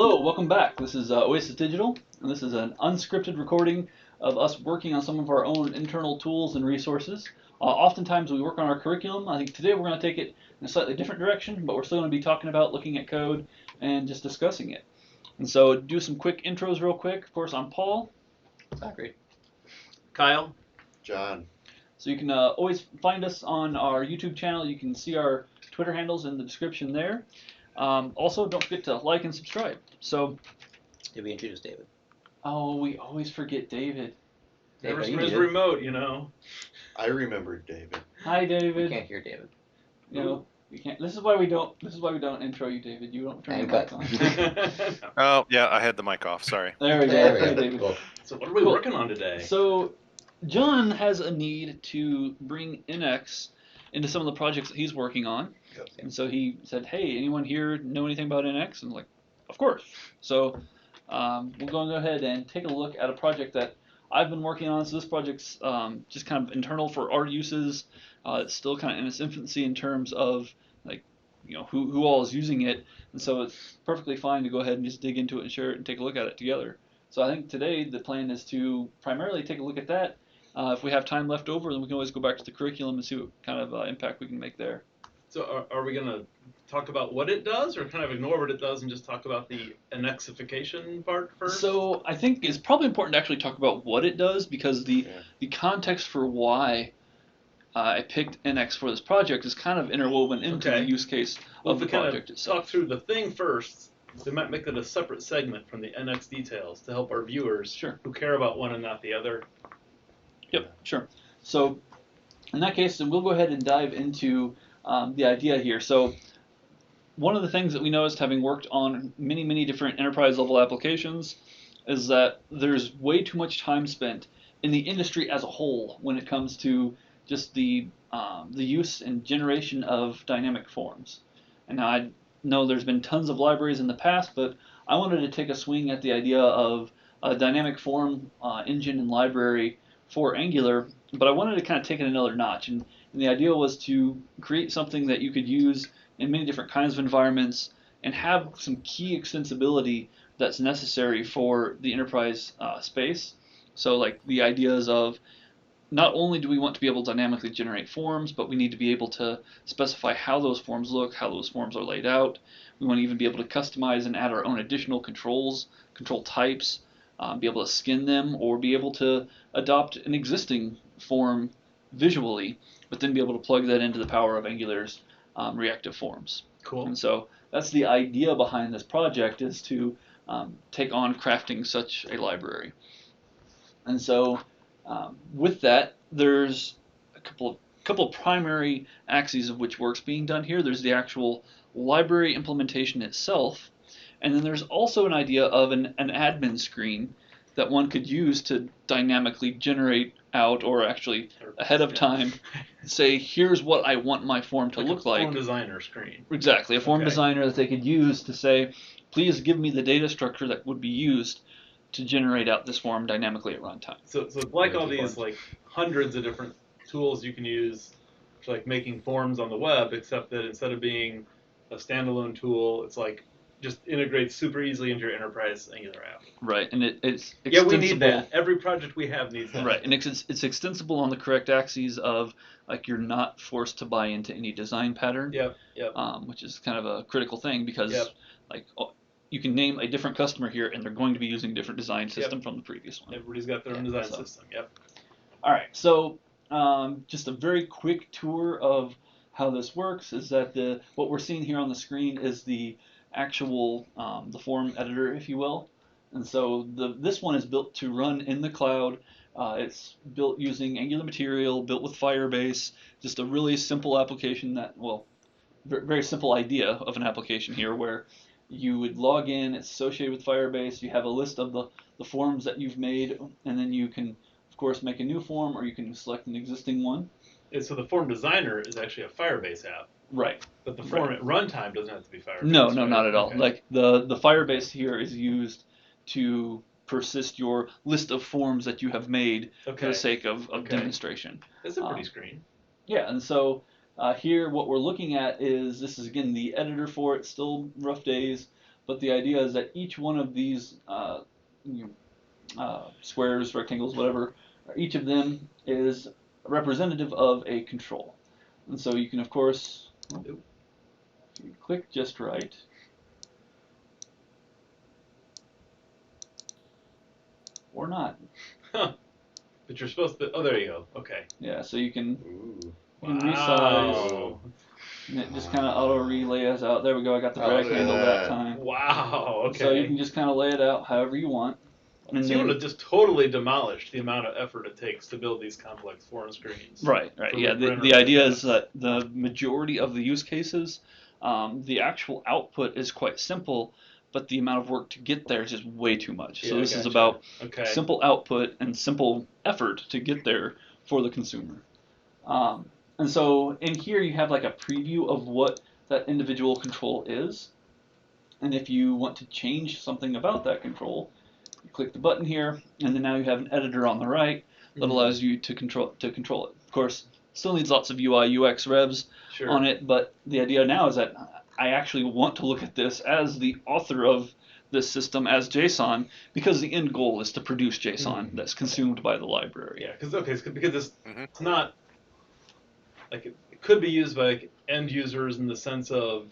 Hello, welcome back. This is Oasis Digital, and this is an unscripted recording of us working on some of our own internal tools and resources. Oftentimes we work on our curriculum. I think today we're going to take it in a slightly different direction, but we're still going to be talking about looking at code and just discussing it. And so do some quick intros real quick. Of course, I'm Paul. Zachary. Kyle. John. So you can always find us on our YouTube channel. You can see our Twitter handles in the description there. Also, don't forget to like and subscribe. So, Did we introduce David? oh, we always forget David. David, Never you is did. remote, you know. I remembered David. Hi, We David. can't hear David. You know, we can't. This is why we don't intro you, David. You don't turn And your mic cut. on. Oh, yeah, I had the mic off. Sorry. There we go. There we Hey, go. David. Cool. So what are we Cool. working on today? So, John has a need to bring NX into some of the projects that he's working on. Yep. And so he said, hey, anyone here know anything about NX? And I'm like, of course. So we're going to go ahead and take a look at a project that I've been working on. So this project's just kind of internal for our uses. It's still kind of in its infancy in terms of like, you know, who all is using it. And so it's perfectly fine to go ahead and just dig into it and share it and take a look at it together. So I think today the plan is to primarily take a look at that. If we have time left over, then we can always go back to the curriculum and see what kind of impact we can make there. So are we going to talk about what it does or kind of ignore what it does and just talk about the NXification part first? So I think it's probably important to actually talk about what it does because the context for why I picked NX for this project is kind of interwoven into Okay. the use case Well, of if the we kind project of itself. talk through the thing first, we might make it a separate segment from the NX details to help our viewers Sure. who care about one and not the other. Yep, sure. So in that case, then we'll go ahead and dive into the idea here. So one of the things that we noticed having worked on many, many different enterprise level applications is that there's way too much time spent in the industry as a whole when it comes to just the use and generation of dynamic forms. And now I know there's been tons of libraries in the past, but I wanted to take a swing at the idea of a dynamic form engine and library for Angular, but I wanted to kind of take it another notch. And the idea was to create something that you could use in many different kinds of environments and have some key extensibility that's necessary for the enterprise space. So like the ideas of not only do we want to be able to dynamically generate forms, but we need to be able to specify how those forms look, how those forms are laid out. We want to even be able to customize and add our own additional controls, control types, be able to skin them, or be able to adopt an existing form visually, but then be able to plug that into the power of Angular's reactive forms. Cool. And so that's the idea behind this project, is to take on crafting such a library. And so with that, there's a couple of primary axes of which work's being done here. There's the actual library implementation itself, and then there's also an idea of an admin screen that one could use to dynamically generate out, or actually ahead of time say, here's what I want my form to look like. Form designer screen. Exactly, a form Okay. designer that they could use to say, please give me the data structure that would be used to generate out this form dynamically at runtime. So like all Really these like hundreds of different tools you can use for like making forms on the web, except that instead of being a standalone tool, it's like just integrates super easily into your enterprise Angular app. Right, and it's Yeah, we need extensible. that. Every project we have needs that. Right, and it's extensible on the correct axes of like you're not forced to buy into any design pattern. Yep. Which is kind of a critical thing because Yep. like you can name a different customer here and they're going to be using a different design system from the previous one. Everybody's got their own Yeah, design so. system. Yep. All right, so just a very quick tour of how this works is that what we're seeing here on the screen is the actual the form editor, if you will. And so this one is built to run in the cloud. It's built using Angular Material, built with Firebase, just a really simple application that, well, very simple idea of an application here where you would log in, it's associated with Firebase, you have a list of the forms that you've made, and then you can, of course, make a new form or you can select an existing one. And so the form designer is actually a Firebase app, Right. but the form at runtime doesn't have to be Firebase. No, right? not at all. Okay. Like the Firebase here is used to persist your list of forms that you have made for Okay. the sake of Okay. demonstration. It's a pretty screen. Yeah, and so here what we're looking at is, this is again the editor for it, still rough days, but the idea is that each one of these squares, rectangles, whatever, each of them is representative of a control. And so you can, of course, if you click just right, or not. Huh. But you're supposed to. Oh, there you go. Okay. Yeah, so you can Ooh. resize, Wow. and it just kind of auto relays out. There we go. I got the Oh, drag look at handle that that. time. Wow. Okay. So you can just kind of lay it out however you want. And So you then, would have just totally demolished the amount of effort it takes to build these complex form screens. right. for Yeah, the render idea is formats. that the majority of the use cases, the actual output is quite simple, but the amount of work to get there is just way too much. So Yeah, this is gotcha. about Okay. simple output and simple effort to get there for the consumer. And so in here you have like a preview of what that individual control is. And if you want to change something about that control, you click the button here, and then now you have an editor on the right that allows you to control it. Of course, still needs lots of UI UX revs Sure. on it, but the idea now is that I actually want to look at this as the author of this system as JSON, because the end goal is to produce JSON that's consumed by the library. Yeah, because Mhm. it's not like it could be used by like end users in the sense of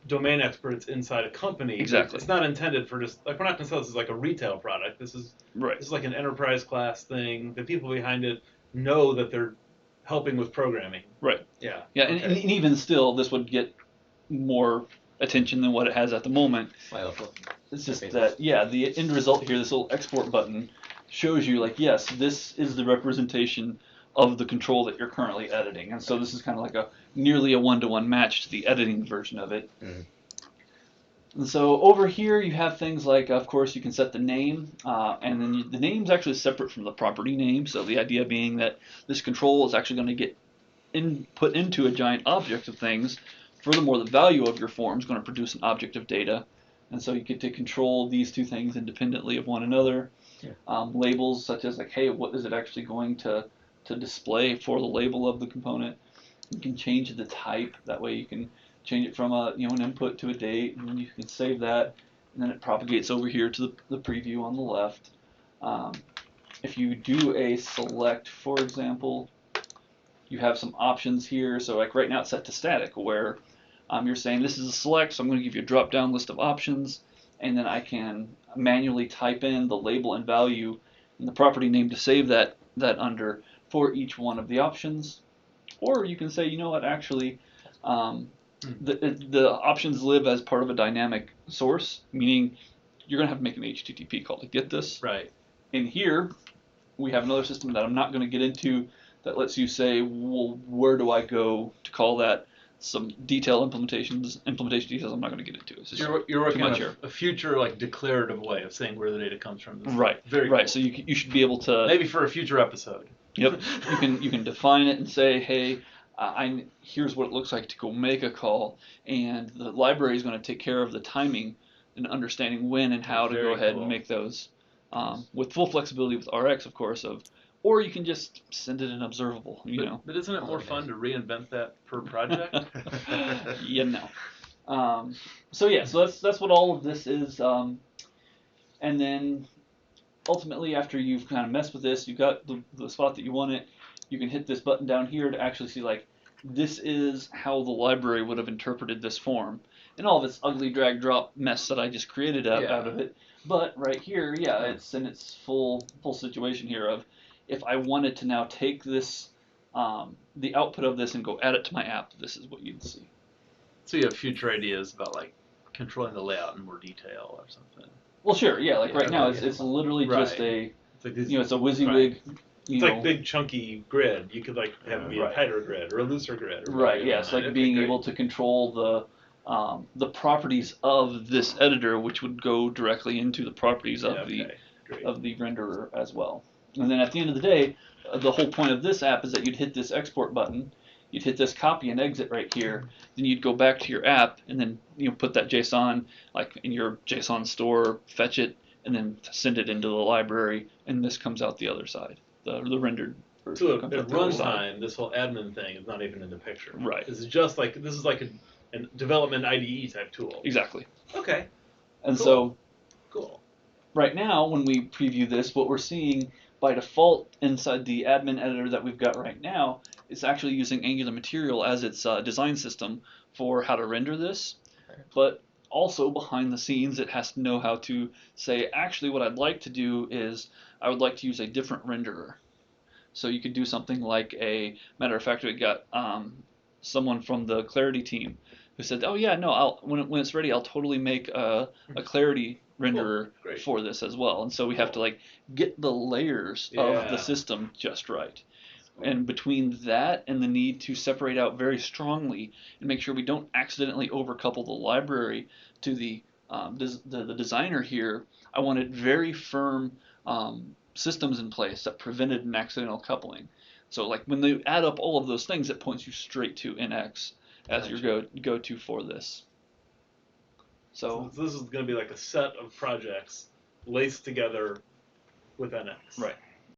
domain experts inside a company. but Exactly. It's not intended for just like we're not going to sell this as like a retail product. This is Right. like an enterprise class thing. The people behind it know that they're helping with programming. Right. Yeah. Yeah, Okay. and even still, this would get more attention than what it has at the moment. Wow. It's just Okay. that, yeah, the end result here, this little export button, shows you, like, yes, this is the representation of the control that you're currently editing. And so this is kind of like nearly a one-to-one match to the editing version of it. Mhm. And so over here you have things like, of course, you can set the name, and then the name's actually separate from the property name. So the idea being that this control is actually going to get put into a giant object of things. Furthermore, the value of your form is going to produce an object of data. And so you get to control these two things independently of one another. Yeah. Labels such as like, hey, what is it actually going to display for the label of the component? You can change the type. That way you can change it from an input to a date, and then you can save that, and then it propagates over here to the preview on the left. If you do a select, for example, you have some options here. So like right now it's set to static, where you're saying this is a select, so I'm going to give you a drop-down list of options, and then I can manually type in the label and value and the property name to save that under for each one of the options. Or you can say, you know what, actually, the options live as part of a dynamic source, meaning you're going to have to make an HTTP call to get this. Right. In here, we have another system that I'm not going to get into that lets you say, well, where do I go to call that? Some implementation details I'm not going to get into. It's just You're working too on much here. a future like declarative way of saying where the data comes from. This is Right. Very right. cool. So you should be able to Maybe for a future episode. Yep. You can define it and say, hey, here's what it looks like to go make a call, and the library is going to take care of the timing and understanding when and how to Very go ahead cool. and make those with full flexibility with RX, of course. Or you can just send it an observable. But isn't it more fun to reinvent that per project? So yeah, so that's what all of this is, and then ultimately, after you've kind of messed with this, you've got the spot that you want it, you can hit this button down here to actually see, like, this is how the library would have interpreted this form. And all of this ugly drag drop mess that I just created out of it. But right here, yeah, it's in its full situation here of, if I wanted to now take this, the output of this and go add it to my app, this is what you'd see. So you have future ideas about like controlling the layout in more detail or something. Well, sure, yeah, like Yeah, right now okay. it's literally just Right. It's like this, it's a WYSIWYG. It's like big chunky grid. You could like have it be a tighter grid or a looser grid. Or Right. Yeah. It's like being able to control the properties of this editor, which would go directly into the properties of the renderer as well. And then at the end of the day, the whole point of this app is that you'd hit this export button, you'd hit this copy and exit right here, then you'd go back to your app and then put that JSON like in your JSON store, fetch it, and then send it into the library, and this comes out the other side. The rendered version So comes at out the other side. runtime, this whole admin thing is not even in the picture. Right. This is just like a development IDE type tool. Exactly. Okay, And Cool. so cool. right now, when we preview this, what we're seeing by default inside the admin editor that we've got right now is actually using Angular Material as its design system for how to render this. But also behind the scenes, it has to know how to say, actually, what I'd like to do is I would like to use a different renderer. So you could do something like matter of fact, we got someone from the Clarity team who said, oh yeah, no, when it's ready, I'll totally make a Clarity renderer Great. for this as well. And so we have to like get the layers of Yeah. the system just right. And between that and the need to separate out very strongly and make sure we don't accidentally overcouple the library to the designer here, I wanted very firm systems in place that prevented an accidental coupling. So like when they add up all of those things, it points you straight to NX as your go-to for this. So So this is going to be like a set of projects laced together with NX. right.